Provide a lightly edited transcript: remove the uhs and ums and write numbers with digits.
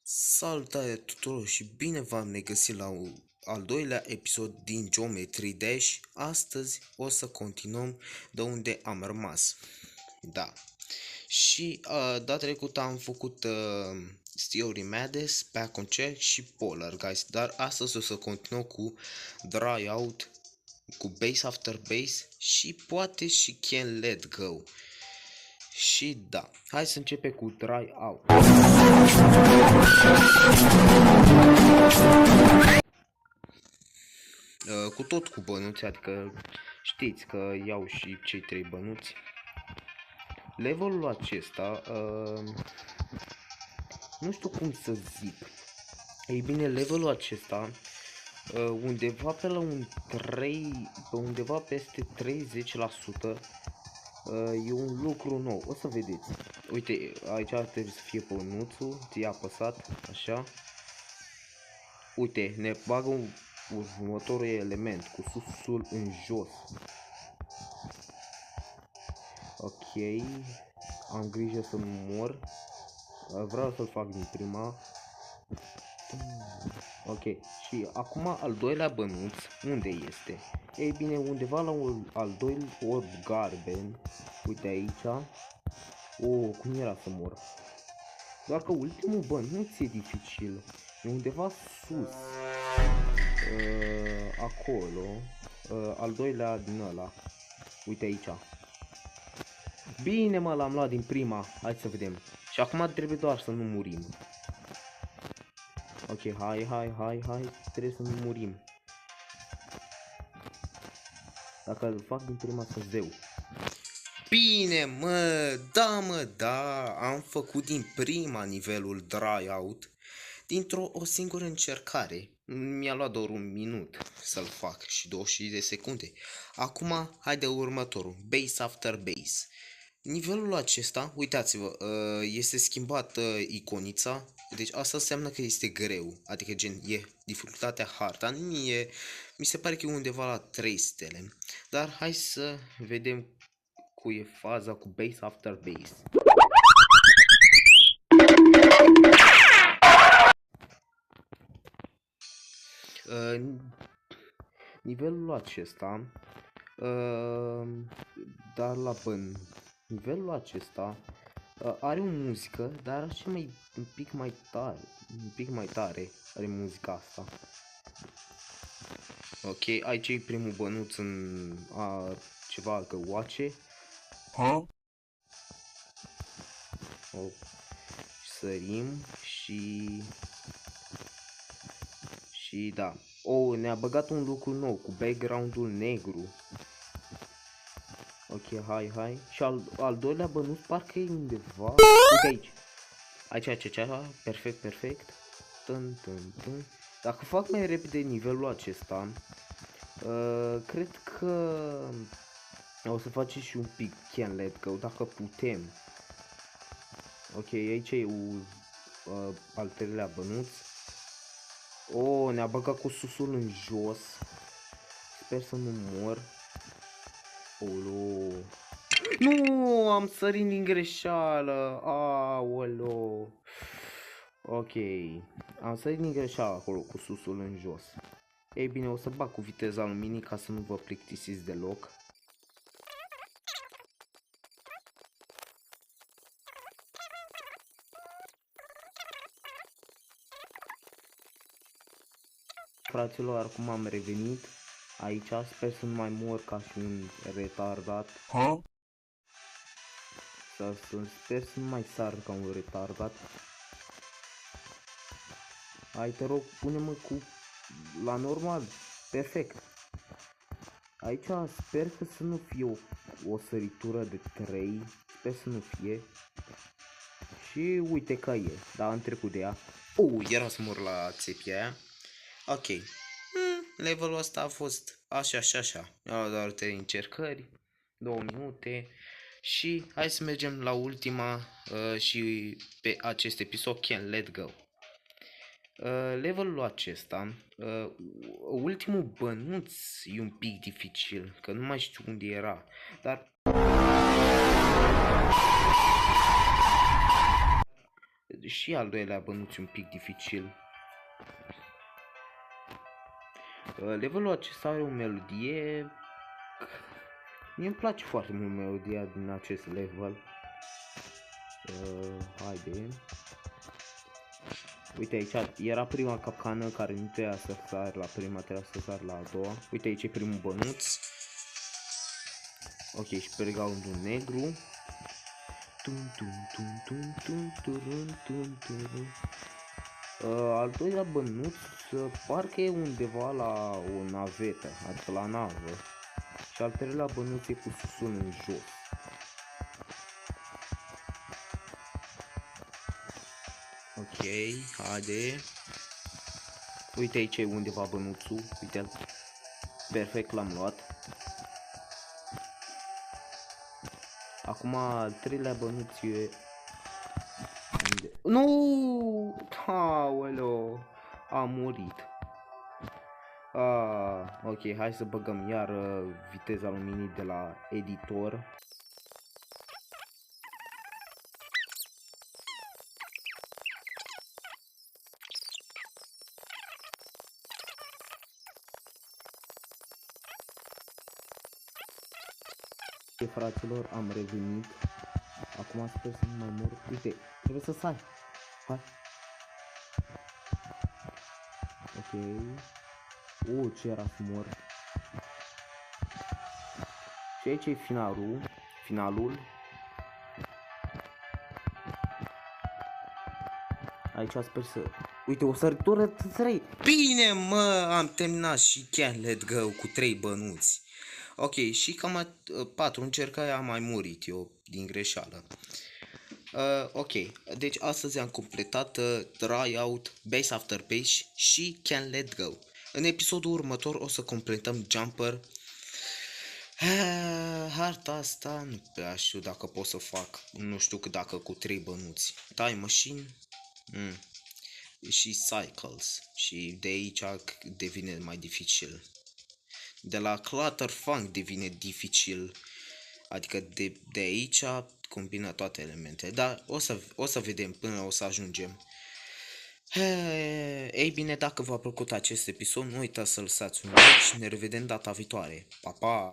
Salutare tuturor și bine v-am regăsit la al doilea episod din Geometry Dash. Astăzi o să continuăm de unde am rămas. Da. Și data trecută am făcut Theory Madness, Back on Check și Polar Guys. Dar astăzi o să continuăm cu Dry Out, cu Base After Base și poate și Can Let Go. Și da, hai să începem cu Dry Out. Cu tot cu bănuți, adică știți că iau și cei 3 bănuți. Levelul acesta, nu știu cum să zic. Ei bine, levelul acesta, undeva pe la un 3, undeva peste 30%, e un lucru nou, o să vedeți. Uite, aici trebuie să fie pănuțul, ți-i apăsat, așa. Uite, ne bagă următorul element, cu susul în jos. Ok, am grijă să nu mor. Vreau să-l fac din prima. Ok, și acum al doilea bănuț, unde este? Ei bine, undeva la al doilea orb galben. Uite aici. Cum era să mor? Doar că ultimul bănuț e dificil. E undeva sus. Acolo. Al doilea din ăla. Uite aici. Bine mă, l-am luat din prima. Hai să vedem. Și acum trebuie doar să nu murim. Ok, hai. Trebuie să nu murim. Dacă îl fac din prima, să zeu. Bine mă, da, am făcut din prima nivelul Dry Out. Dintr-o singură încercare. Mi-a luat doar un minut să-l fac și 20 de secunde. Acum, hai de următorul. Base After Base. Nivelul acesta, uitați-vă, este schimbată iconița. Deci asta înseamnă că este greu. Adică gen, e dificultatea harta. Mie mi se pare că e undeva la 3 stele. Dar hai să vedem cu e faza cu Base After Base. Nivelul acesta, dar la nivelul acesta are o muzică, dar așa un pic mai tare are muzica asta. Ok, aici e primul bănuț în ceva găoace. Sărim și da. Ne-a băgat un lucru nou cu background-ul negru. Ok, hai. Și al doilea bănuț parcă e undeva. Uite aici. Perfect. Tân. Dacă fac mai repede nivelul acesta, cred că o să facem și un pic Can Let Go, dacă putem. Ok, aici e al treilea bănuț. Ne-a băgat cu susul în jos. Sper să nu mor. Nu, am sărit din greșeală. Aoleo. Ok, am sărit din greșeală acolo cu susul în jos. Ei bine, o să bag cu viteza luminii ca să nu vă plictisiți deloc. Fraților, acum am revenit aici, sper să nu mai mor ca și un retardat. Sper să nu mai sar ca un retardat. Hai, te rog, pune-mă la normal, perfect. Aici sper că să nu fie o săritură de 3, sper să nu fie. Și uite că e, dar am trecut de ea. Era să mor la țepia aia. Ok, levelul ăsta a fost așa. Au doar 3 încercări, 2 minute. Și hai să mergem la ultima și pe acest episod Can Let Go. Levelul acesta, ultimul bănuț e un pic dificil, că nu mai știu unde era, dar și al doilea bănuț un pic dificil. Levelul acesta are o melodie. Mie îmi place foarte mult melodia din acest level. Haide. Uite aici, era prima capcană care nu trebuia să sar la prima, trebuia să sar la a doua. Uite aici e primul bănuț. Ok, și pe regaundul negru. Al doilea bănuț parcă e undeva la o navetă, adică la navă. Și al treilea bănuț e cu susul în jos. Ok, haide. Uite aici e undeva bănuțul, uite-l. Perfect, l-am luat. Acum al treilea bănuț e... Nu! Aoleo! A murit. Ok, hai să băgăm iar viteza luminii de la editor. Fraților, am revenit. Acum sper să nu mai mor. Uite, trebuie să sari. Hai. Ok. Ce era să mor. Și aici e finalul. Aici sper să... Uite, o săritură 3. Bine, mă, am terminat și Can't Let Go cu 3 bănuți. Ok, și cam 4 încercări am mai murit eu din greșeală. Ok, deci astăzi am completat Dry Out, Base After Base și Can't Let Go. În episodul următor o să completăm Jumper. Harta asta nu prea știu dacă pot să fac. Nu știu dacă cu 3 bănuți. Time Machine și Cycles. Și de aici devine mai dificil. De la Clutterfunk devine dificil. Adică de aici combină toate elementele. Dar o să vedem până o să ajungem. Ei bine, dacă v-a plăcut acest episod, nu uitați să lăsați un like și ne revedem data viitoare. Pa, pa!